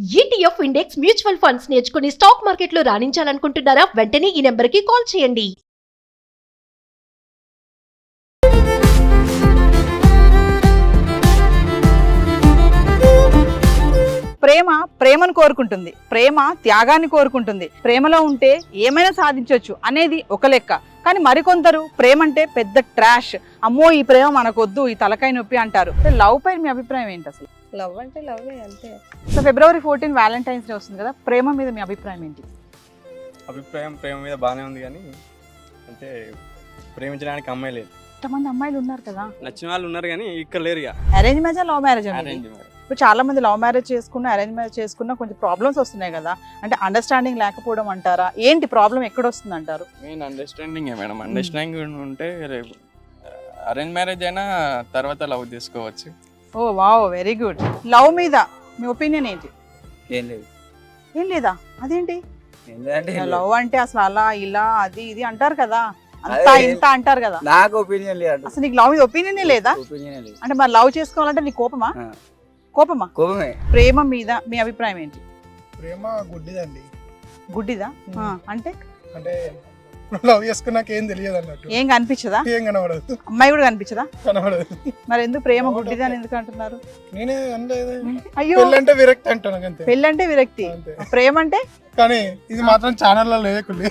ETF index mutual funds నేర్చుకుని stock మార్కెట్లో రాణించాలనుకుంటున్నారా? వెంటనే ఈ నెంబర్కి కాల్ చేయండి. ప్రేమను కోరుకుంటుంది. ప్రేమ త్యాగాన్ని కోరుకుంటుంది. ప్రేమలో ఉంటే ఏమైనా సాధించవచ్చు అనేది ఒక లెక్క. కానీ మరికొందరు ప్రేమ అంటే పెద్ద ట్రాష్, అమ్మో ఈ ప్రేమ మనకొద్దు, ఈ తలకాయ నొప్పి అంటారు. లవ్ పై మీ అభిప్రాయం ఏంటి అసలు? లవ్ అంటే లవ్ అంతే. సో February 14 వ్యాలంటైన్స్ డే వస్తుంది కదా, ప్రేమ మీద మీ అభిప్రాయం ఏంటి? ప్రేమ మీద బాగానే ఉంది, కానీ అంటే ప్రేమించడానికి అమ్మాయి లేదు. ఎంతమంది అమ్మాయిలు ఉన్నారు కదా, నచ్చిన వాళ్ళు ఉన్నారు కానీ ఇక్కడ లేరు. Arrange marriage love marriage arrange ఇప్పుడు చాలా మంది లవ్ మ్యారేజ్ చేసుకున్నా అరేంజ్ మ్యారేజ్ చేసుకున్నా కొంచెం ప్రాబ్లమ్స్ వస్తున్నాయి కదా, అంటే అండర్స్టాండింగ్ లేకపోవడం అంటారా? ఏంటి ప్రాబ్లం ఎక్కడ వస్తుంది అంటారు? Main understanding madam. అండర్స్టాండింగ్ ఉంటే రేపు అరేంజ్ మ్యారేజ్ అయినా తర్వాత లవ్ చేసుకోవచ్చు. Oh wow, very good. Love మీద మీ ఒపీనియన్ ఏంటి? ఏం లేదు. ఏం లేదా? అదేంటి ఏంటంటే లవ్ అంటే అసలు అలా ఇలా అది ఇది అంటారు కదా, అంతా అదే. ఇంత అంటారు కదా. నాకు ఒపీనియన్ లేదు. అసలు నీకు లవ్ మీద ఒపీనియనే లేదా? ఒపీనియన్ లేదు. అంటే మరి లవ్ చేసుకోవాలంటే నీ కోపమా? ఆ. కోపమా? కోపమే. ప్రేమ మీద మీ అభిప్రాయం ఏంటి? ప్రేమ గుడ్డిదండి. గుడ్డిదా? ఆ, అంటే అంటే లవ్ చేసుకున్నాక ఏం తెలియదు అన్నట్టు, ఏం కనిపించదా? ఏం కనబడదు, అమ్మాయి కూడా కనిపించదా? కనబడదు. మరి ఎందుకు ప్రేమ గుడ్డిదా అని ఎందుకు అంటున్నారు? నేనే అనలేదు. అయ్యో, పెళ్ళంటే విరక్తి అంటాను అంతే. పెళ్ళంటే విరక్తి, అంతే. ప్రేమ అంటే? కానీ ఇది మాత్రం ఛానల్లో లేకులే.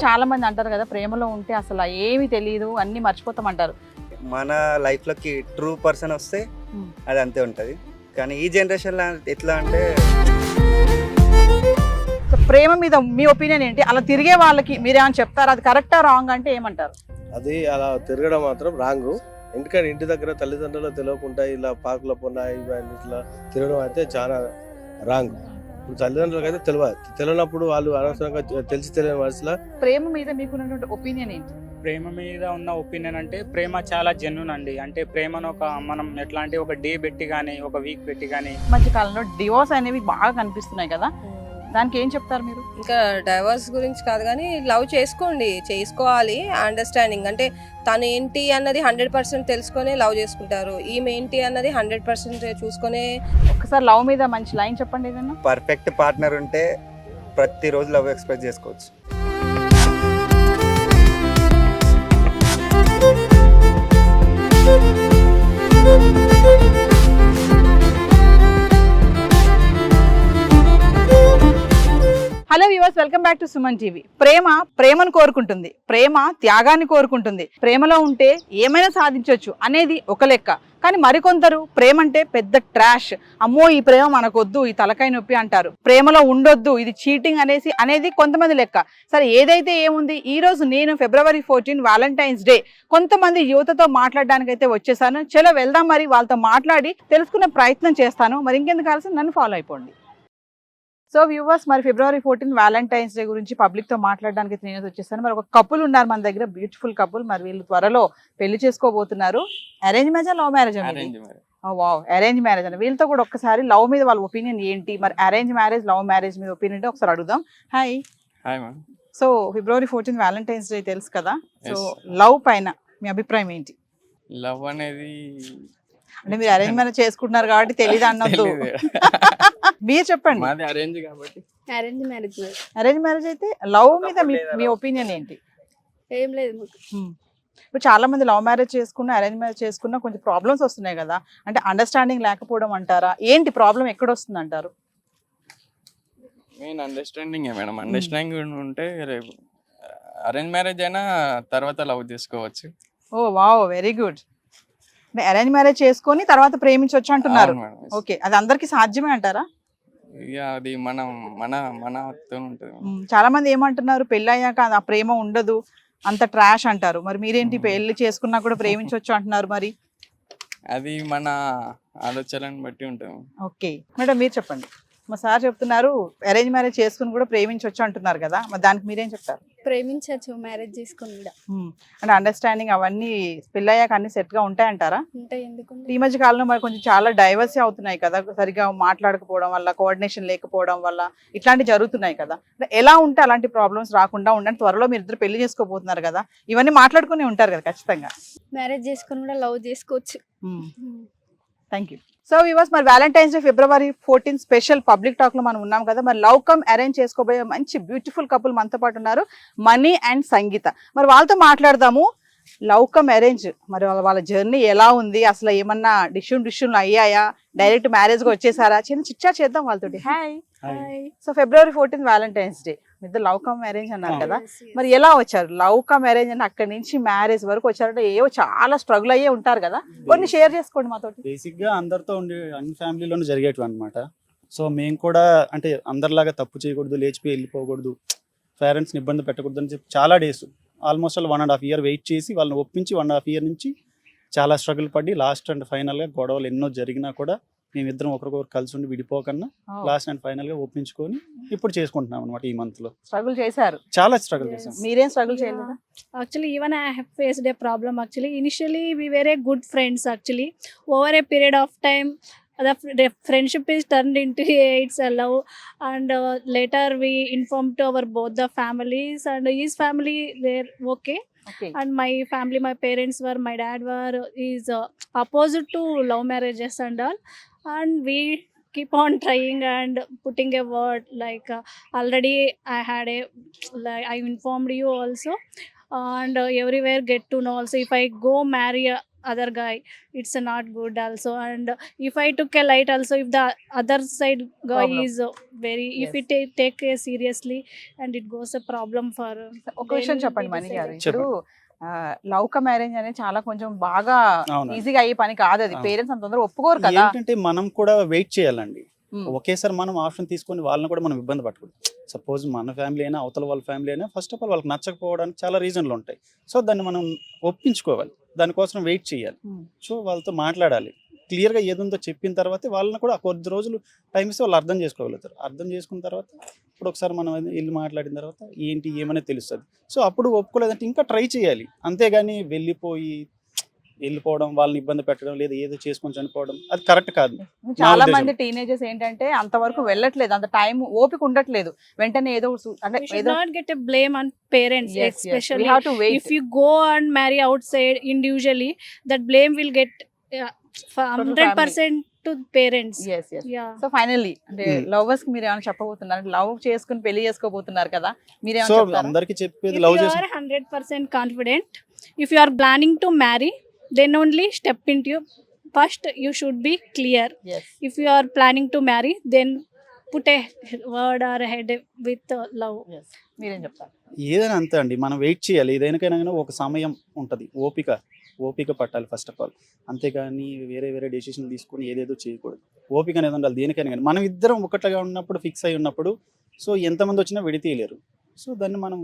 చాలా మంది అంటారు కదా, ప్రేమలో ఉంటే అసలు ఏమీ తెలియదు, అన్ని మర్చిపోతాం అంటారు. మన లైఫ్లోకి ట్రూ పర్సన్ వస్తే Hmm. అది అంతే ఉంటుంది. కానీ ఈ జనరేషన్లో ఎట్లా అంటే సో ప్రేమ మీద మీ ఒపీనియన్ ఏంటి? అలా తిరిగే వాళ్ళకి మీరేమైనా చెప్తారు, అది కరెక్టా రాంగ్ అంటే ఏమంటారు? అది అలా తిరగడం మాత్రం రాంగ్. ఎందుకంటే ఇంటి దగ్గర తల్లిదండ్రులు తెలియకుండా ఇలా పార్కుల పొన్న ఇట్లా తిరగడం అయితే చాలా రాంగ్. ఇప్పుడు తల్లిదండ్రులకు అయితే తెలియనప్పుడు వాళ్ళు అనవసరంగా తెలిసి తెలియని వయసులో. ప్రేమ మీద మీకున్నటువంటి ఒపీనియన్ ఏంటి? ప్రేమ మీద ఉన్న ఒపీనియన్ అంటే ప్రేమ చాలా జెన్యూన్ అండి. అంటే ప్రేమను మనం ఎట్లా అంటే ఒక డే పెట్టి కానీ ఒక వీక్ పెట్టి కానీ. మధ్య కాలంలో డివోర్స్ అనేవి బాగా కనిపిస్తున్నాయి కదా, దానికి ఏం చెప్తారు మీరు? ఇంకా డైవర్స్ గురించి కాదు కానీ లవ్ చేసుకోవాలి. అండర్స్టాండింగ్ అంటే తను ఏంటి అన్నది 100% తెలుసుకొని లవ్ చేసుకుంటారు. ఈమె ఏంటి అన్నది 100% చూసుకొని. ఒకసారి లవ్ మీద మంచి లైన్ చెప్పండి ఏదన్నా. పర్ఫెక్ట్ పార్ట్నర్ ఉంటే ప్రతిరోజు లవ్ ఎక్స్ప్రెస్ చేసుకోవచ్చు. Hello viewers, welcome back to Suman TV. ప్రేమను కోరుకుంటుంది. ప్రేమ త్యాగాన్ని కోరుకుంటుంది. ప్రేమలో ఉంటే ఏమైనా సాధించవచ్చు అనేది ఒక లెక్క. కానీ మరికొందరు ప్రేమ అంటే పెద్ద ట్రాష్, అమ్మో ఈ ప్రేమ మనకొద్దు, ఈ తలకాయ నొప్పి అంటారు. ప్రేమలో ఉండొద్దు, ఇది చీటింగ్ అనేది కొంతమంది లెక్క. సరే, ఏదైతే ఏముంది, ఈ రోజు నేను February 14 వ్యాలంటైన్స్ డే కొంతమంది యువతతో మాట్లాడడానికి అయితే వచ్చేసాను. చలో వెళ్దాం, మరి వాళ్ళతో మాట్లాడి తెలుసుకునే ప్రయత్నం చేస్తాను. మరి ఇంకెందుకు కావాల్సి నన్ను ఫాలో అయిపోండి. సో వ్యూవర్స్, మరి February 14 వ్యాలంటైన్స్ డే గురించి పబ్లిక్ తో మాట్లాడడానికి నేను వచ్చేసాను. మరి ఒక కపుల్ ఉన్నారు మన దగ్గర, బ్యూటిఫుల్ కపుల్. మరి వీళ్ళు త్వరలో పెళ్లి చేసుకోబోతున్నారు. Arrange marriage, love marriage? Arrange marriage. Wow, arrange marriage అని. వీళ్ళతో కూడా ఒక్కసారి లవ్ మీద వాళ్ళ ఒపీనియన్ ఏంటి, మరి అరేంజ్ మ్యారేజ్ లవ్ మ్యారేజ్ మీద ఒపీనియన్ ఒకసారి అడుగుదాం. Hi. Hi ma'am. So February 14 Valentine's day తెలుసు కదా, సో Yes. లవ్ పైన మీ అభిప్రాయం ఏంటి? లవ్ అనేది అంటే మీరు అరేంజ్ మ్యారేజ్ చేసుకుంటున్నారు కాబట్టి తెలియదు అన్నద్దు, మీరు చెప్పండి. మాది అరేంజ్ కాబట్టి. అరేంజ్ మ్యారేజ్ అరేంజ్ మ్యారేజ్ అయితే లవ్ మీద మీ ఒపీనియన్ ఏంటి? ఏం లేదు. ఇప్పుడు చాలా మంది లవ్ మ్యారేజ్ చేసుకున్నా అరేంజ్ మ్యారేజ్ చేసుకున్నా కొంచెం ప్రాబ్లమ్స్ వస్తున్నాయి కదా, అంటే అండర్స్టాండింగ్ లేకపోవడం అంటారా? ఏంటి ప్రాబ్లం ఎక్కడ వస్తుంది అంటారు? Main understanding madam. అండర్స్టాండింగ్ ఉంటే రేపు అరేంజ్ మ్యారేజ్ అయినా తర్వాత లవ్ చేసుకోవచ్చు. Oh wow, very good. Arrange marriage చేసుకొని తర్వాత ప్రేమించవచ్చు అంటున్నారు. అవును మేడం. ఓకే, అది అందరికి సాధ్యమే అంటారా? ఇక అది మనతో ఉంటుంది. చాలా మంది ఏమంటున్నారు, పెళ్ళి అయ్యాక ఆ ప్రేమ ఉండదు, అంత ట్రాష్ అంటారు. మరి మీరేంటి, పెళ్లి చేసుకున్నా కూడా ప్రేమించవచ్చు అంటున్నారు? మరి అది మన ఆలోచనలను బట్టి ఉంటుంది. ఓకే మేడం, మీరు చెప్పండి. మా సార్ చెప్తున్నారు అరేంజ్ మ్యారేజ్ చేసుకుని కూడా ప్రేమించవచ్చు అంటున్నారు కదా, మరి దానికి మీరేం చెప్తారు? ప్రేమించవచ్చు మ్యారేజ్ చేసుకుని కూడా. అంటే అండర్స్టాండింగ్ అవన్నీ పెళ్ళయ్యాక అన్ని సెట్ గా ఉంటాయంటారా? ఉంటాయి, ఎందుకు? ఈ మధ్య కాలంలో మరి కొంచెం చాలా డైవర్సీ అవుతున్నాయి కదా, సరిగా మాట్లాడకపోవడం వల్ల, కోఆర్డినేషన్ లేకపోవడం వల్ల ఇట్లాంటివి జరుగుతున్నాయి కదా. ఎలా ఉంటే అలాంటి ప్రాబ్లమ్స్ రాకుండా ఉండండి. త్వరలో మీరు ఇద్దరు పెళ్లి చేసుకోబోతున్నారు కదా, ఇవన్నీ మాట్లాడుకుని ఉంటారు కదా ఖచ్చితంగా. మ్యారేజ్ చేసుకుని కూడా లవ్ చేసుకోవచ్చు. Thank you. సో వివర్స్, మరి Valentine's day February 14 special public talk లో మనం ఉన్నాం కదా. మరి లవ్ కమ్ అరేంజ్ చేసుకోబోయే మంచి బ్యూటిఫుల్ కపుల్ మనతో పాటు ఉన్నారు, మనీ అండ్ సంగీత. మరి వాళ్ళతో మాట్లాడదాము. లవ్ కమ్ అరేంజ్, మరి వాళ్ళ జర్నీ ఎలా ఉంది, అసలు ఏమన్నా డిష్యూన్లు అయ్యాయా, డైరెక్ట్ మ్యారేజ్ గా వచ్చేసారా, చిన్న చిట్ చాట్ చేద్దాం వాళ్ళతోటి. Hi. So February 14 Valentine's day, ఇద్దరు లవ్ కమ్ మ్యారేజ్ అన్నారు కదా. మరి ఎలా వచ్చారు? లవ్ కమ్ మ్యారేజ్ అంటే అక్కడి నుంచి మ్యారేజ్ వరకు వచ్చారంటే ఏవో చాలా స్ట్రగుల్ అయ్యే ఉంటారు కదా, కొన్ని షేర్ చేసుకోండి మాతోటి. బేసిక్ గా అందరితో ఉండే అన్ని ఫ్యామిలీలోనూ జరిగేటివి అనమాట. సో మేము కూడా అంటే అందరిలాగా తప్పు చేయకూడదు, లేచిపోయి వెళ్ళిపోకూడదు, పేరెంట్స్ని ఇబ్బంది పెట్టకూడదు అని చెప్పి చాలా డేస్, ఆల్మోస్ట్ 1.5 year వెయిట్ చేసి వాళ్ళని ఒప్పించి 1.5 year నుంచి చాలా స్ట్రగుల్ పడి లాస్ట్ అండ్ ఫైనల్గా గొడవలు ఎన్నో జరిగినా కూడా మేమిద్దరం ఒకరికొకరు కలిసి ఉండి విడిపోకన్నా లాస్ట్ అండ్ ఫైనల్గా ఒప్పించుకొని ఇప్పుడు చేసుకుంటున్నాం అనమాట. ఈ మంత్ లో స్ట్రగుల్ చేశారు, చాలా స్ట్రగుల్ చేసాం. మీరేం స్ట్రగుల్ చేయలేదా? Actually, even I have faced a problem. Actually, initially we were a good friends. Actually, over a period of time, the friendship is turned into it's a love, and later we informed to our both the families, and his family they're okay. Okay. And my family, my parents were, my dad were is opposite to love marriages and all, and we keep on trying and putting a word like already I had a, like I informed you also, and everywhere get to know also if I go marry a other guy it's not good also, and if I took a light also, if the other side guy Problem. is very if Yes. it take it seriously and it goes a problem for ఒక విషయం then చెప్పండి we మణి గారు, decided- ఇప్పుడు love come marriage అనేది చాలా కొంచెం బాగా అవునండి. ఈజీగా అయ్యే పని కాదు, అది అవును. పేరెంట్స్ అంత తొందరగా ఒప్పుకోరు కదా. ఏంటంటే మనం కూడా వెయిట్ చేయాలండి. Hmm. ఒకేసారి మనం ఆప్షన్ తీసుకొని వాళ్ళని కూడా మనం ఇబ్బంది పట్టకూడదు. సపోజ్ మన ఫ్యామిలీ అయినా అవతల వాళ్ళ ఫ్యామిలీ అయినా ఫస్ట్ ఆఫ్ ఆల్ వాళ్ళకి నచ్చకపోవడానికి చాలా రీజన్లు ఉంటాయి. సో దాన్ని మనం ఒప్పించుకోవాలి, దానికోసం వెయిట్ చేయాలి. Hmm. సో వాళ్ళతో మాట్లాడాలి, క్లియర్గా ఏదుందో చెప్పిన తర్వాత వాళ్ళని కూడా కొద్ది రోజులు టైం ఇస్తే వాళ్ళు అర్థం చేసుకోగలుగుతారు. అర్థం చేసుకున్న తర్వాత ఇప్పుడు ఒకసారి మనం వెళ్ళి మాట్లాడిన తర్వాత ఏంటి ఏమనేది తెలుస్తుంది. సో అప్పుడు ఒప్పుకోలేదంటే ఇంకా ట్రై చేయాలి, అంతేగాని వెళ్ళిపోవడం, వాళ్ళని ఇబ్బంది పెట్టడం, లేదా ఏదో చేసుకొని చనిపోవడం అది కరెక్ట్ కాదు. చాలా ఉద్దేశం. మంది టీనేజర్స్ ఏంటంటే అంతవరకు వెళ్ళట్లేదు, అంత టైం ఓపిక ఉండట్లేదు, వెంటనే ఏదో అంటే we should ఏదో not get a blame on parents. Yes, yes. We Especially have to wait. if you go and marry outside individually, that blame will get for Total 100% to parents. yes yes. Yeah. So finally అంటే Hmm. Lovers కి మీరు ఏమైనా చెప్పబోతున్నారు? Love చేసుకుని పెళ్లి చేసుకోబోతున్నారు కదా, so మీరేమైనా చెప్తారా? అందరికి చెప్పేది If లవ్ you చేసి are 100% confident, if you are planning to marry, then only step into. First, you should be clear. Yes. If you are planning to marry, then put a word or a head with love. Yes. మీరేం చెప్తారు? ఏదైనా అంతే అండి, మనం wait చేయాలి. ఏదైనా ఒక సమయం ఉంటుంది, ఓపిక పట్టాలి ఫస్ట్ ఆఫ్ ఆల్. అంతేగాని వేరే డెసిషన్ తీసుకొని ఏదేదో చేయకూడదు. ఓపిక అనేది ఉండాలి దేనికైనా కానీ. మనం ఇద్దరం ఒకటిగా ఉన్నప్పుడు, ఫిక్స్ అయి ఉన్నప్పుడు, సో ఎంతమంది వచ్చినా విడతీయలేరు. సో దాన్ని మనం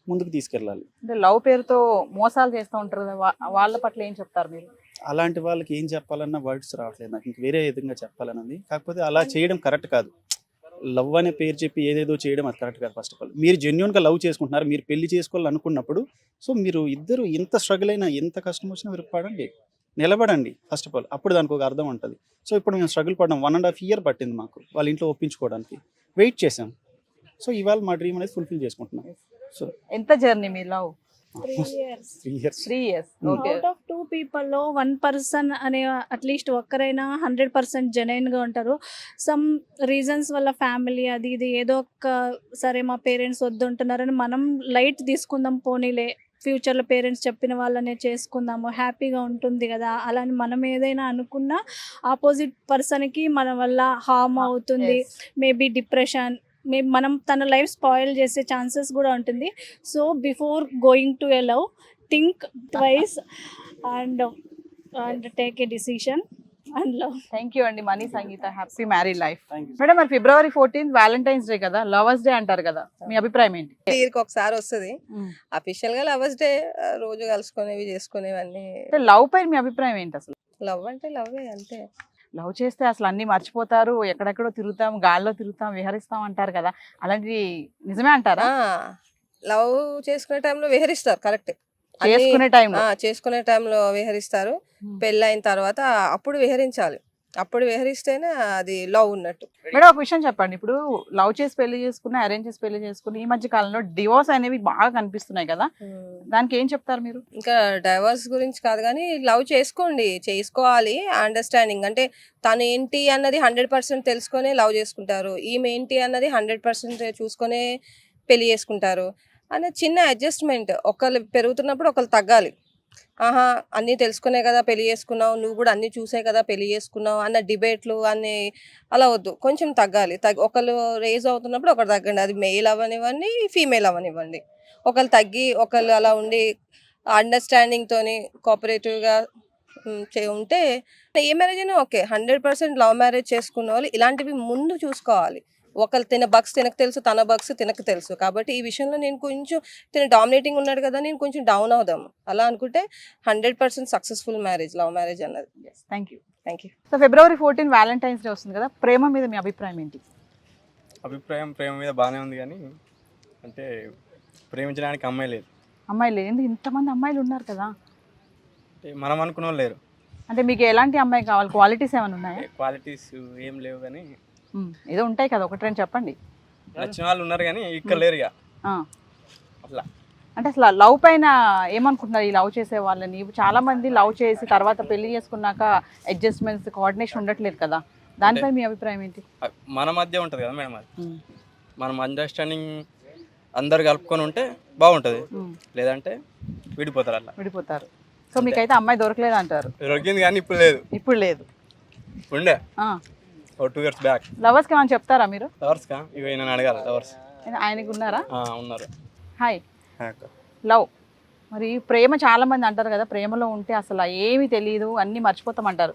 ముందుకు తీసుకెళ్ళాలి. అంటే లవ్ పేరుతో మోసాలు చేస్తూ ఉంటారు కదా, వాళ్ళ పట్ల ఏం చెప్తారు మీరు? అలాంటి వాళ్ళకి ఏం చెప్పాలన్న వర్డ్స్ రావట్లేదు నాకు, ఇంక వేరే విధంగా చెప్పాలన్నది. కాకపోతే అలా చేయడం కరెక్ట్ కాదు. లవ్ అనే పేరు చెప్పి ఏదేదో చేయడం అది కరెక్ట్ కాదు. ఫస్ట్ ఆఫ్ ఆల్ మీరు జెన్యున్గా లవ్ చేసుకుంటున్నారు, మీరు పెళ్లి చేసుకోవాలనుకున్నప్పుడు సో మీరు ఇద్దరు ఎంత స్ట్రగుల్ అయినా, ఎంత కష్టం వచ్చినా మీరు పడండి, నిలబడండి ఫస్ట్ ఆఫ్ ఆల్. అప్పుడు దానికి ఒక అర్థం ఉంటుంది. సో ఇప్పుడు మేము స్ట్రగుల్ పడ్డాం, 1.5 year పట్టింది మాకు వాళ్ళ ఇంట్లో ఒప్పించుకోవడానికి, వెయిట్ చేసాం. సో ఇవాళ మా డ్రీమ్ అనేది ఫుల్ఫిల్ చేసుకుంటున్నాం. సో ఎంత journey me love? 3 years. 3 years. 3 years. Okay. Out of 2 people లో 1 person అనే అట్లీస్ట్ ఒక్కరైనా 100% జెన్యున్ గా ఉంటారు. సమ్ రీజన్స్ వల్ల ఫ్యామిలీ అది ఇది ఏదో ఒక సరే మా పేరెంట్స్ వద్దుంటున్నారని మనం లైట్ తీసుకుందాం, పోనీలే ఫ్యూచర్లో పేరెంట్స్ చెప్పిన వాళ్ళనే చేసుకుందాము, హ్యాపీగా ఉంటుంది కదా అలాని మనం ఏదైనా అనుకున్నా ఆపోజిట్ పర్సన్కి మన వల్ల హార్మ్ అవుతుంది. Yes. మేబీ డిప్రెషన్, మనం తన లైఫ్ స్పాయిల్ చేసే ఛాన్సెస్ కూడా ఉంటుంది. So before going to a love, think twice and take a decision and love. Thank you అండి Mani, Sangeetha. Happy marry life. Thank you. Madam, మరి February 14 వ్యాలంటైన్స్ డే కదా, lovers day అంటారు కదా, మీ అభిప్రాయం ఏంటి? ఇయర్కి ఒకసారి వస్తుంది అఫీషియల్ గా లవర్స్ డే, రోజు కలుసుకునేవి చేసుకునేవన్నీ. అంటే లవ్ పైన మీ అభిప్రాయం ఏంటి అసలు? లవ్ అంటే లవ్వే అంతే. లవ్ చేస్తే అసలు అన్ని మర్చిపోతారు, ఎక్కడెక్కడో తిరుగుతాం, గాల్లో తిరుగుతాం, విహరిస్తాం అంటారు కదా, అలాంటివి నిజమే అంటారా? లవ్ చేసుకునే టైంలో విహరిస్తారు, కరెక్ట్. చేసుకునే టైంలో చేసుకునే టైంలో విహరిస్తారు. పెళ్ళి అయిన తర్వాత అప్పుడు విహరించాలి. అప్పుడు విహరిస్తేనే అది లవ్ ఉన్నట్టు. మేడం ఒక విషయం చెప్పండి, ఇప్పుడు లవ్ చేసి పెళ్లి చేసుకున్న, అరేంజ్ చేసి పెళ్లి చేసుకుని ఈ మధ్య కాలంలో డివోర్స్ అనేవి బాగా కనిపిస్తున్నాయి కదా, దానికి ఏం చెప్తారు మీరు? ఇంకా డైవర్స్ గురించి కాదు కానీ లవ్ చేసుకోవాలి. అండర్స్టాండింగ్ అంటే తను ఏంటి అన్నది 100% తెలుసుకొని లవ్ చేసుకుంటారు. ఈమె ఏంటి అన్నది 100% చూసుకొని పెళ్లి చేసుకుంటారు. అనే చిన్న అడ్జస్ట్మెంట్, ఒకళ్ళు పెరుగుతున్నప్పుడు ఒకళ్ళు తగ్గాలి. ఆహా అన్నీ తెలుసుకునే కదా పెళ్లి చేసుకున్నావు, నువ్వు కూడా అన్నీ చూసే కదా పెళ్లి చేసుకున్నావు అన్న డిబేట్లు అన్నీ అలా వద్దు, కొంచెం తగ్గాలి. ఒకళ్ళు రేజ్ అవుతున్నప్పుడు ఒకరు తగ్గండి. అది మెయిల్ అవ్వనివ్వండి, ఫీమేల్ అవ్వనివ్వండి. ఒకళ్ళు తగ్గి ఒకళ్ళు అలా ఉండి అండర్స్టాండింగ్తోని కోఆపరేటివ్గా ఉంటే ఏ మ్యారేజ్ అయినా ఓకే. 100% లవ్ మ్యారేజ్ చేసుకున్న వాళ్ళు ఇలాంటివి ముందు చూసుకోవాలి. ఒకళ్ళు తిన బగ్స్ తినకు తెలుసు, తన బగ్స్ తినకు తెలుసు. కాబట్టి ఈ విషయంలో నేను కొంచెం తిన డామినేటింగ్ ఉన్నాడు కదా, నేను కొంచెం డౌన్ అవుదాము అలా అనుకుంటే 100% సక్సెస్ఫుల్ మ్యారేజ్ లవ్ మ్యారేజ్ అన్నది. Thank you. Thank you. So February 14 Valentine's day వస్తుంది కదా, ప్రేమ మీద మీ అభిప్రాయం ఏంటి? ప్రేమ మీద బాగానే ఉంది కానీ అంటే ప్రేమించడానికి అమ్మాయి లేదు. అమ్మాయిలు ఎందుకు ఇంతమంది అమ్మాయిలు ఉన్నారు కదా, అంటే మనం అనుకున్న వాళ్ళు లేరు. అంటే మీకు ఎలాంటి అమ్మాయి కావాలి? క్వాలిటీస్ ఏమైనా ఉన్నాయా? క్వాలిటీస్ ఏం లేవు కానీ ఏదో ఉంటాయి కదా, ఒకటి రెండు చెప్పండి. నచ్చిన వాళ్ళు ఉన్నారు కానీ ఇక్కడ లేరు ఇక అట్లా. అంటే అసలు లవ్ పైన ఏమనుకుంటున్నారు ఈ లవ్ చేసే వాళ్ళని? చాలా మంది లవ్ చేసి తర్వాత పెళ్లి చేసుకున్నాక అడ్జస్ట్మెంట్స్, కోఆర్డినేషన్ ఉండట్లేదు కదా, దానిపై మీ అభిప్రాయం ఏంటి? మన మధ్య ఉంటుంది కదా మేడం, అది మనం అండర్స్టాండింగ్ అందరు కలుపుకొని ఉంటే బాగుంటుంది, లేదంటే విడిపోతారు. అట్లా విడిపోతారు. సో మీకైతే అమ్మాయి దొరకలేదు అంటారు? దొరికింది కానీ ఇప్పుడు లేదు. ఇప్పుడు లేదు, ఉండే 2 years బ్యాక్. లవర్స్కి ఏమైనా చెప్తారా మీరు? లవర్స్కా ఇక నేను అడగాలి. లవర్స్ ఆయనకు ఉన్నారా? ఉన్నారు. హాయ్. లవ్ మరి ప్రేమ చాలా మంది అంటారు కదా, ప్రేమలో ఉంటే అసలు ఏమీ తెలియదు అన్నీ మర్చిపోతామంటారు,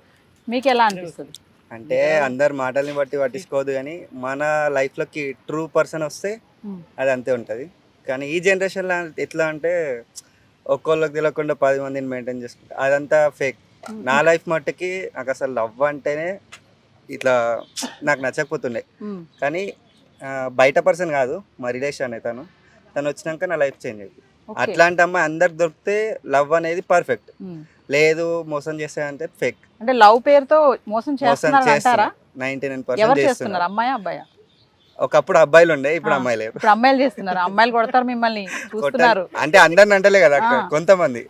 మీకు ఎలా అనిపిస్తుంది? అంటే అందరు మాటల్ని బట్టి పట్టించుకోవద్దు కానీ మన లైఫ్లోకి ట్రూ పర్సన్ వస్తే అది అంతే ఉంటుంది. కానీ ఈ జనరేషన్లో ఎట్లా అంటే ఒక్కోళ్ళకి తెలియకుండా 10 మందిని మెయింటైన్ చేసుకుంటారు, అదంతా ఫేక్. నా లైఫ్ మట్టుకి నాకు అసలు లవ్ అంటేనే ఇట్లా నాకు నచ్చకపోతుండే. కానీ బయట పర్సన్ కాదు, మా రిలేషన్ తను వచ్చినాక నా లైఫ్ చేంజ్ అయింది. అట్లాంటి అమ్మాయి అందరికి దొరికితే లవ్ అనేది పర్ఫెక్ట్, లేదు మోసం చేస్తాయంటే ఫేక్. అంటే లవ్ పేరుతో మోసం చేస్తున్నారు అంటారా? 99% చేస్తున్నారు. అమ్మాయి అబ్బాయా? ఒకప్పుడు అబ్బాయిలు ఉండే, ఇప్పుడు అమ్మాయిలు లేరు. ఇప్పుడు అమ్మాయిలు చేస్తున్నారు. అమ్మాయిలు కొడతారు మిమ్మల్ని, చూస్తున్నారు. అంటే అందరిని అంటలే కదా, కొంతమంది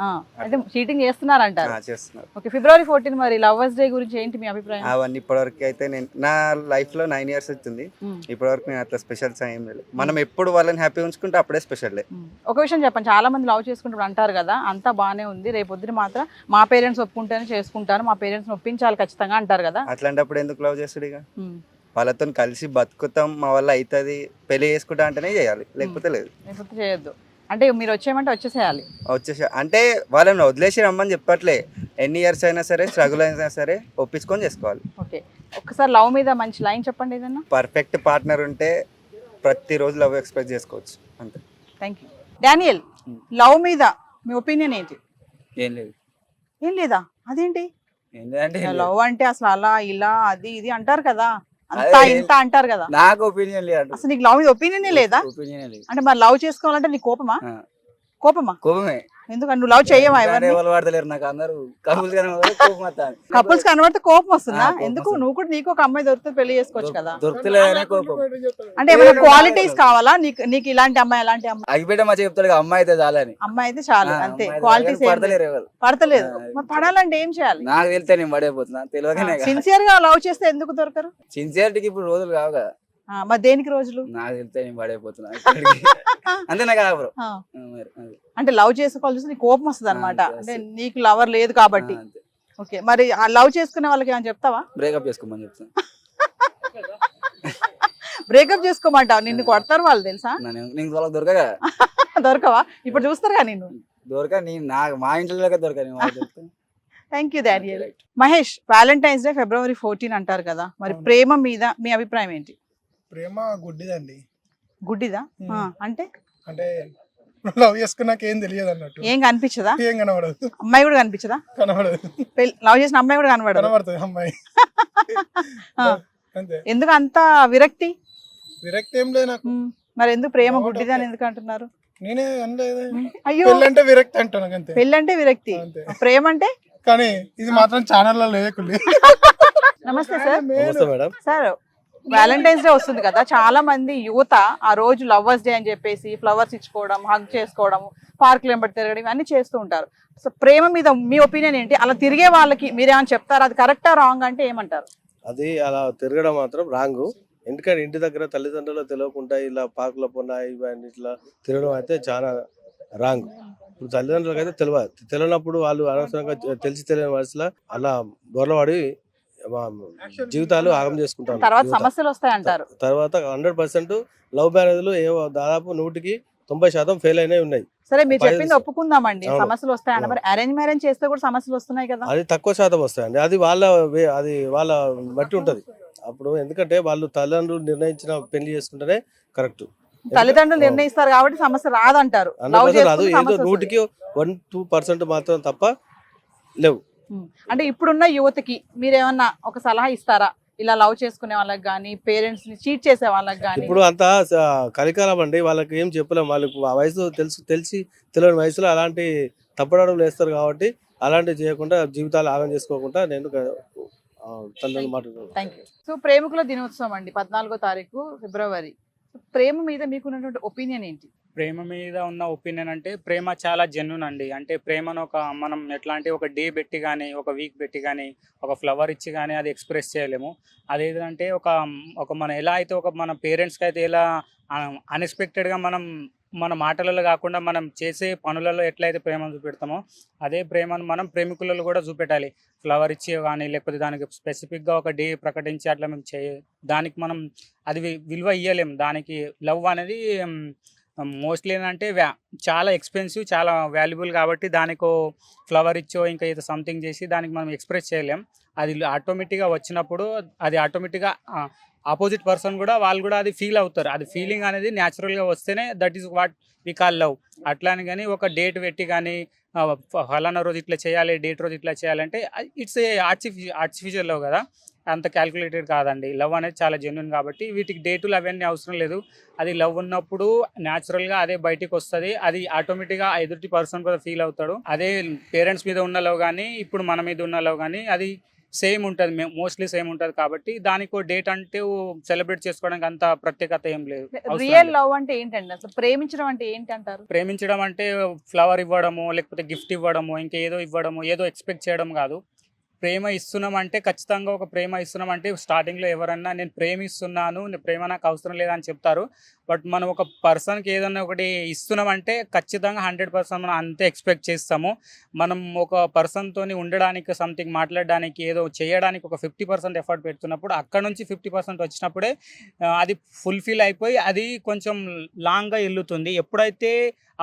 అయితే చీటింగ్ చేస్తున్నారు అంటారు. చేస్తున్నారు. ఓకే, February 14 మరి లవర్స్ డే గురించి ఏంటి మీ అభిప్రాయం? అవన్నీ ఇప్పటివరకు అయితే నేను నా లైఫ్ లో 9 years అవుతుంది, ఇప్పటివరకు నేను అట్లా స్పెషల్ ఏం లేదు. మనం ఎప్పుడు వాళ్ళని హ్యాపీ ఉంచుకుంటే అప్పుడే స్పెషల్. ఒక విషయం చెప్పండి, చాలా మంది లవ్ చేసుకుంటారు అంటారు కదా, అంతా బాగానే ఉంది, రేపు పొద్దున మాత్రం మా పేరెంట్స్ ఒప్పుకుంటేనే చేసుకుంటారు, మా పేరెంట్స్ ఒప్పించాలి ఖచ్చితంగా అంటారు కదా. అట్లాంటప్పుడు ఎందుకు లవ్ చేస్తాడు? ఇక వాళ్ళతో కలిసి బతుకుతాం, మా వల్ల అవుతుంది, పెళ్లి చేసుకుంటా అంటేనే చేయాలి, లేకపోతే లేదు, లేకపోతే చేయొద్దు. అంటే మీరు వచ్చేయమంటే వచ్చేసేయాలి. అంటే వాళ్ళని వదిలేసి రమ్మని చెప్పట్లే, ఎన్ని ఇయర్స్ అయినా సరే, స్ట్రగుల్ అయినా సరే ఒప్పించుకొని చేసుకోవాలి. ఓకే, ఒక్కసారి లవ్ మీద మంచి లైన్ చెప్పండి ఏదన్నా. పర్ఫెక్ట్ పార్ట్నర్ ఉంటే ప్రతిరోజు లవ్ ఎక్స్పెక్ట్ చేసుకోవచ్చు, అంతే. Thank you. డానియల్, లవ్ మీద మీ ఒపీనియన్ ఏంటి? ఏం లేదు. ఏం లేదా? అదేంటి? లవ్ అంటే అసలు అలా ఇలా అది ఇది అంటారు కదా, అంతా ఇంత అంటారు కదా. నాకు ఒపీనియన్ లేదు. అసలు నీకు లవ్ మీద ఒపీనియన్ లేదా? అంటే మరి లవ్ చేసుకోవాలంటే నీకు కోపమా? కోపమే. ఎందుకంటే నువ్వు లవ్ చేయవా? పడతలేరు నాకు, అందరూ కపుల్స్ కనబడితే కోపం వస్తుందా? ఎందుకు? నువ్వు కూడా నీకు ఒక అమ్మాయి దొరికితే పెళ్లి చేసుకోవచ్చు కదా. దొరకలేదనే కోపం. అంటే ఏమైనా క్వాలిటీస్ కావాలా నీకు? ఇలాంటి అమ్మాయి, అలాంటి అమ్మాయి? అగిపెట్ట మా చెప్తాడు అమ్మాయి అయితే చాలని. అమ్మాయి అయితే చాలు, అంతే. క్వాలిటీస్ పడతలేదు. మరి పడాలంటే ఏం చేయాలి? నాకు తెలితే నేను పడైపోతున్నా, తెలియకనే. సిన్సియర్ గా లవ్ చేస్తే ఎందుకు దొరకరు? సిన్సియారిటీకి ఇప్పుడు రోజులు కావు కదా. మరి దేనికి రోజులు? నాకు తెలితే నేను పడైపోతున్నా అంతే. నాకు అంటే లవ్ చేసుకోవాలి నీకు కోపం వస్తుంది అనమాట, అంటే నీకు లవర్ లేదు కాబట్టి. ఓకే, మరి ఆ లవ్ చేసుకునే వాళ్ళకి ఏమైనా చెప్తావా? బ్రేకప్ చేసుకోమని చెప్తాను. బ్రేకప్ చేసుకోమంటావు? నిన్ను కొడతారు వాళ్ళు తెలుసా? నీకు దొరకగా దొరకవా? ఇప్పుడు చూస్తారుగా నిన్ను. మా ఇంట్లో దొరక. Thank you Daniel. Mahesh, Valentine's day February 14 అంటారు కదా, మరి ప్రేమ మీద మీ అభిప్రాయం ఏంటి? ప్రేమ గుడ్డిదండి. గుడ్డిదా అంటే? అంటే లవ్ చేసుకున్నాక ఏం తెలియదు అన్నట్టు. ఏం కనిపించదా? ఏం కనబడదు. అమ్మాయి కూడా కనిపించదా? కనబడదు. లవ్ చేసిన అమ్మాయి కూడా కనబడుతుంది అమ్మాయి. అంతే. ఎందుకు అంత విరక్తి? విరక్తి ఏం లేదు నాకు. మరి ఎందుకు ప్రేమ గుడ్డిదని ఎందుకు అంటున్నారు? నేనే అనలేదు. అయ్యో, పెళ్ళంటే విరక్తి అంటాను అంతే. పెళ్ళంటే విరక్తి, ప్రేమ అంటే? కానీ ఇది మాత్రం ఛానల్లో లేకులే. నమస్తే సార్. నమస్తే మేడం. సార్, వ్యాలంటైన్స్ డే వస్తుంది కదా, చాలా మంది యువత ఆ రోజు లవర్స్ డే అని చెప్పేసి ఫ్లవర్స్ ఇచ్చుకోవడం, హగ్ చేసుకోవడం, పార్కులు వెంబడి తిరగడం ఇవన్నీ చేస్తూ ఉంటారు. సో ప్రేమ మీద మీ ఒపీనియన్ ఏంటి? అలా తిరిగే వాళ్ళకి మీరేమైనా చెప్తారు, అది కరెక్టా రాంగ్ అంటే ఏమంటారు? అది అలా తిరగడం మాత్రం రాంగ్. ఎందుకంటే ఇంటి దగ్గర తల్లిదండ్రులు తెలియకుండా ఇలా పార్కుల పొన్న ఇవన్నీ ఇట్లా తిరగడం అయితే చాలా రాంగ్. ఇప్పుడు తల్లిదండ్రులకు అయితే తెలియనప్పుడు వాళ్ళు అనవసరంగా తెలియని వయసులో అలా బొరలవాడి జీవితాలు ఆగం చేసుకుంటారు. తర్వాత సమస్యలు వస్తాయంటారు. తర్వాత 100% లవ్ మ్యారేజ్లు దాదాపు 100% ఫెయిల్ అయినవి ఉన్నాయి. సరే, మీరు చెప్పింది ఒప్పుకుందామండి, సమస్యలు వస్తాయన్న. మరి అరేంజ్ మ్యారేజ్ చేస్తే కూడా సమస్యలు వస్తున్నాయి కదా? అది తక్కువ శాతం వస్తాయండి. అది వాళ్ళ బట్టి ఉంటది. అప్పుడు ఎందుకంటే వాళ్ళు తల్లిదండ్రులు నిర్ణయించిన పెళ్లి చేసుకుంటేనే కరెక్ట్. తల్లిదండ్రులు నిర్ణయిస్తారు కాబట్టి సమస్య రాదంటారు. రాదు, ఏదో 1-2% మాత్రం తప్ప లేవు. అంటే ఇప్పుడున్న యువతకి మీరేమన్నా ఒక సలహా ఇస్తారా? ఇలా లవ్ చేసుకునే వాళ్ళకి కానీ, పేరెంట్స్ ని చీట్ చేసే వాళ్ళకి కానీ. ఇప్పుడు అంతా కలికాలం అండి, వాళ్ళకి ఏం చెప్పలేము. వాళ్ళకి ఆ వయసు తెలియని వయసులో అలాంటి తప్పడడుగులు వేస్తారు కాబట్టి అలాంటివి చేయకుండా జీవితాలు ఆగం చేసుకోకుండా నేను తల్లిదండ్రులు మాట్లాడుతున్నాను. సో ప్రేమికుల దినోత్సవం అండి, 14వ తారీఖు ఫిబ్రవరి. ప్రేమ మీద మీకున్నటువంటి ఒపీనియన్ ఏంటి? ప్రేమ మీద ఉన్న ఒపీనియన్ అంటే ప్రేమ చాలా జెన్యున్ అండి. అంటే ప్రేమను మనం ఎట్లా అంటే ఒక డే పెట్టి కానీ, ఒక వీక్ పెట్టి కానీ, ఒక ఫ్లవర్ ఇచ్చి కానీ అది ఎక్స్ప్రెస్ చేయలేము. అదేంటంటే ఒక మన ఎలా అయితే మన పేరెంట్స్కి అయితే ఎలా అన్ఎక్స్పెక్టెడ్గా మన మాటలలో కాకుండా మనం చేసే పనులలో ఎట్లయితే ప్రేమను చూపెడతామో అదే ప్రేమను మనం ప్రేమికులలో కూడా చూపెట్టాలి. ఫ్లవర్ ఇచ్చి కానీ, లేకపోతే దానికి స్పెసిఫిక్గా ఒక డే ప్రకటించి అట్లా మేము దానికి మనం అది విలువ ఇవ్వలేము. దానికి లవ్ అనేది మోస్ట్లీ ఏంటంటే చాలా ఎక్స్పెన్సివ్, చాలా వాల్యుబుల్ కాబట్టి దానికో ఫ్లవర్ ఇచ్చో ఇంకా ఏదో సంథింగ్ చేసి దానికి మనం ఎక్స్ప్రెస్ చేయలేం. అది ఆటోమేటిక్గా వచ్చినప్పుడు అది ఆటోమేటిక్గా ఆపోజిట్ పర్సన్ కూడా వాళ్ళు కూడా అది ఫీల్ అవుతారు. అది ఫీలింగ్ అనేది న్యాచురల్గా వస్తేనే that is what we call love. అట్లా అని కానీ ఒక డేట్ పెట్టి కానీ ఫలానా రోజు ఇట్లా చేయాలి, డేట్ రోజు ఇట్లా చేయాలంటే ఇట్స్ ఏ ఆర్టిఫిషియల్ లవ్ కదా, అంత క్యాల్కులేటెడ్ కాదండి. లవ్ అనేది చాలా జెన్యున్ కాబట్టి వీటికి డేటులు అవన్నీ అవసరం లేదు. అది లవ్ ఉన్నప్పుడు న్యాచురల్గా అదే బయటికి వస్తుంది. అది ఆటోమేటిక్గా ఎదుటి పర్సన్ కూడా ఫీల్ అవుతాడు. అదే పేరెంట్స్ మీద ఉన్న లవ్ కానీ ఇప్పుడు మన మీద ఉన్న లవ్ కానీ అది సేమ్ ఉంటుంది, మోస్ట్లీ సేమ్ ఉంటుంది. కాబట్టి దానికి డేట్ అంటే సెలబ్రేట్ చేసుకోవడానికి అంత ప్రత్యేకత ఏం లేదు. రియల్ లవ్ అంటే ఏంటండి? అసలు ప్రేమించడం అంటే ఏంటి అంటారు? ప్రేమించడం అంటే ఫ్లవర్ ఇవ్వడము, లేకపోతే గిఫ్ట్ ఇవ్వడము, ఇంకా ఏదో ఇవ్వడము, ఏదో ఎక్స్పెక్ట్ చేయడం కాదు. ప్రేమ ఇస్తున్నామంటే ఖచ్చితంగా ఒక ప్రేమ ఇస్తున్నామంటే స్టార్టింగ్లో ఎవరన్నా నేను ప్రేమిస్తున్నాను, ప్రేమ నాకు అవసరం లేదని చెప్తారు. బట్ మనం ఒక పర్సన్కి ఏదన్నా ఒకటి ఇస్తున్నామంటే ఖచ్చితంగా 100% మనం అంతే ఎక్స్పెక్ట్ చేస్తాము. మనం ఒక పర్సన్తో ఉండడానికి, సంథింగ్ మాట్లాడడానికి, ఏదో చేయడానికి ఒక 50% ఎఫర్ట్ పెడుతున్నప్పుడు అక్కడ నుంచి 50% వచ్చినప్పుడే అది ఫుల్ఫిల్ అయిపోయి అది కొంచెం లాంగ్గా వెళ్తుంది. ఎప్పుడైతే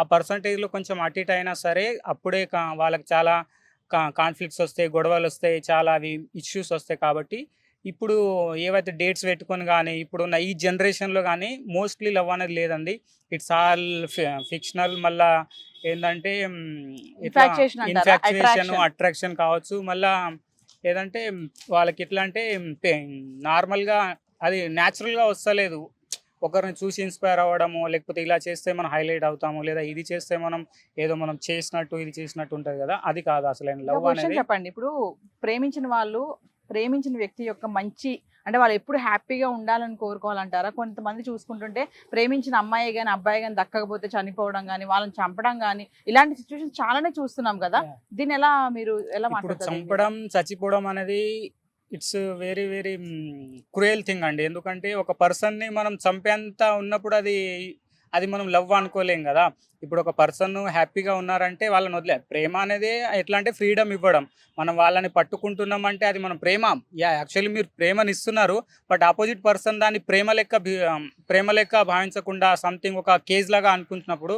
ఆ పర్సంటేజ్లో కొంచెం అటు ఇటు అయినా సరే అప్పుడే వాళ్ళకి చాలా కాన్ఫ్లిక్ట్స్ వస్తాయి, గొడవలు వస్తాయి, చాలా అవి ఇష్యూస్ వస్తాయి. కాబట్టి ఇప్పుడు ఏవైతే డేట్స్ పెట్టుకొని కానీ ఇప్పుడున్న ఈ జనరేషన్లో కానీ మోస్ట్లీ లవ్ అనేది లేదండి. It's all fictional. మళ్ళా ఏంటంటే ఇన్ఫాక్చుయేషన్, అట్రాక్షన్ కావచ్చు. మళ్ళా ఏదంటే వాళ్ళకి ఎట్లా అంటే నార్మల్గా అది న్యాచురల్గా వస్తలేదు. ఒకరిని చూసి ఇన్స్పైర్ అవ్వడము, లేకపోతే ఇలా చేస్తే మనం హైలైట్ అవుతాము, లేదా ఇది చేస్తే మనం ఏదో మనం చేసినట్టు ఇది చేసినట్టు ఉంటుంది కదా, అది కాదు అసలు లవ్ అనేది. చెప్పండి, ఇప్పుడు ప్రేమించిన వాళ్ళు ప్రేమించిన వ్యక్తి యొక్క మంచి అంటే వాళ్ళు ఎప్పుడు హ్యాపీగా ఉండాలని కోరుకోవాలంటారా? కొంతమంది చూసుకుంటుంటే ప్రేమించిన అమ్మాయి కానీ అబ్బాయి కానీ దక్కకపోతే చనిపోవడం కానీ, వాళ్ళని చంపడం కానీ, ఇలాంటి సిచ్యువేషన్ చాలానే చూస్తున్నాం కదా. దీన్ని మీరు ఎలా మాట్లాడతారు? చంపడం, చచ్చిపోవడం అనేది it's very very cruel thing అండి. ఎందుకంటే ఒక పర్సన్ని మనం చంపేంత ఉన్నప్పుడు అది మనం లవ్ అనుకోలేం కదా. ఇప్పుడు ఒక పర్సన్ హ్యాపీగా ఉన్నారంటే వాళ్ళని వదిలే. ప్రేమ అనేది ఎట్లా అంటే ఫ్రీడమ్ ఇవ్వడం. మనం వాళ్ళని పట్టుకుంటున్నామంటే అది మనం ప్రేమ. యాక్చువల్లీ మీరు ప్రేమని ఇస్తున్నారు, బట్ ఆపోజిట్ పర్సన్ దాన్ని ప్రేమ లెక్క భావించకుండా సంథింగ్ ఒక కేజ్ లాగా అనుకుంటున్నప్పుడు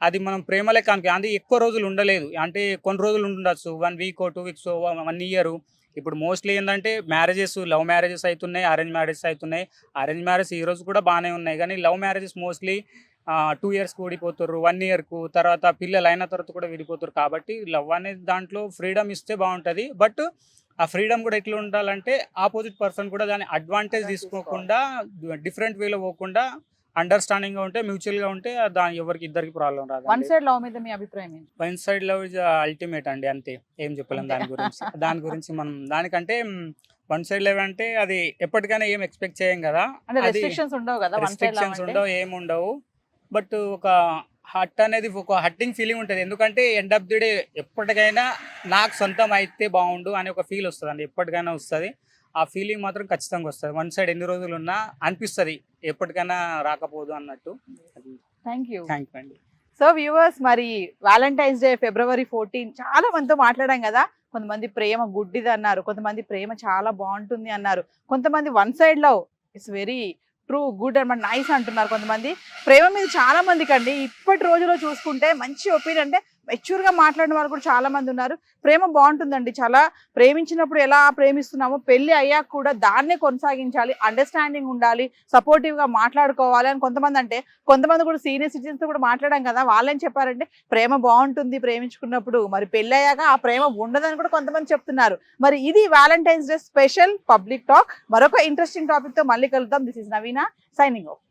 అది మనం ప్రేమ లెక్క అది ఎక్కువ రోజులు ఉండలేదు. అంటే కొన్ని రోజులు ఉండొచ్చు, 1 వీక్ 2 వీక్స్ 1 ఇయర్. ఇప్పుడు మోస్ట్లీ ఏంటంటే మ్యారేజెస్, లవ్ మ్యారేజెస్ అవుతున్నాయి, అరేంజ్ మ్యారేజెస్ అవుతున్నాయి. అరేంజ్ మ్యారేజ్ ఈ రోజు కూడా బాగానే ఉన్నాయి, కానీ లవ్ మ్యారేజెస్ మోస్ట్లీ 2 ఇయర్స్కి విడిపోతారు, 1 ఇయర్కు, తర్వాత పిల్లలు అయిన తర్వాత కూడా విడిపోతారు. కాబట్టి లవ్ అనేది దాంట్లో ఫ్రీడమ్ ఇస్తే బాగుంటుంది. బట్ ఆ ఫ్రీడమ్ కూడా ఎట్లా ఉండాలంటే ఆపోజిట్ పర్సన్ కూడా దాన్ని అడ్వాంటేజ్ తీసుకోకుండా, డిఫరెంట్ వేలో పోకుండా అండర్స్టాండింగ్ గా ఉంటే, మ్యూచువల్ గా ఉంటే దాని ఎవరికి ఇద్దరికి ప్రాబ్లం రాదు. వన్ సైడ్ లవ్ మీద మీ అభిప్రాయం ఏంటి? One side love is ultimate అండి, అంతే, ఏం చెప్పలేం దాని గురించి. మనం దానికంటే వన్ సైడ్ లవ్ అంటే అది ఎప్పటికైనా ఏం ఎక్స్పెక్ట్ చేయం కదా, అంటే అది రెస్ట్రిక్షన్స్ ఉండవు కదా వన్ సైడ్ రెస్ట్రిక్షన్స్ ఉండవు, ఏమి ఉండవు. బట్ ఒక హట్ అనేది ఒక హట్టింగ్ ఫీలింగ్ ఉంటుంది. ఎందుకంటే ఎండ్ ఆఫ్ ది డే ఎప్పటికైనా నాకు సొంతం అయితే బాగుండు అనే ఒక ఫీల్ వస్తుంది అండి, ఎప్పటికైనా వస్తుంది. ఆ ఫీలింగ్ మాత్రం ఖచ్చితంగా వస్తుంది. వన్ సైడ్ ఎన్ని రోజులు ఉన్నా అనిపిస్తుంది ఎప్పటికైనా రాకపోదు అన్నట్టు. థ్యాంక్ యూ అండి. సో వ్యూవర్స్, మరి వ్యాలంటైన్స్ డే February 14 చాలా మందితో మాట్లాడాం కదా. కొంతమంది ప్రేమ గుడ్డిది అన్నారు, కొంతమంది ప్రేమ చాలా బాగుంటుంది అన్నారు, కొంతమంది one side love it's very true good and nice అంటున్నారు. కొంతమంది ప్రేమ మీద చాలా మందికి అండి ఇప్పటి రోజులో చూసుకుంటే మంచి ఒపీనియన్, అంటే మెచ్యూర్గా మాట్లాడిన వాళ్ళు కూడా చాలా మంది ఉన్నారు. ప్రేమ బాగుంటుందండి, చాలా ప్రేమించినప్పుడు ఎలా ప్రేమిస్తున్నామో పెళ్లి అయ్యాక కూడా దాన్నే కొనసాగించాలి, అండర్స్టాండింగ్ ఉండాలి, సపోర్టివ్గా మాట్లాడుకోవాలి అని కొంతమంది. అంటే కొంతమంది కూడా సీనియర్ సిటిజన్స్తో కూడా మాట్లాడాం కదా, వాళ్ళేం చెప్పారంటే ప్రేమ బాగుంటుంది ప్రేమించుకున్నప్పుడు, మరి పెళ్లి అయ్యాక ఆ ప్రేమ ఉండదని కూడా కొంతమంది చెప్తున్నారు. మరి ఇది Valentine's day special public talk. మరొక ఇంట్రెస్టింగ్ టాపిక్తో మళ్ళీ కలుద్దాం. This is Naveena signing of.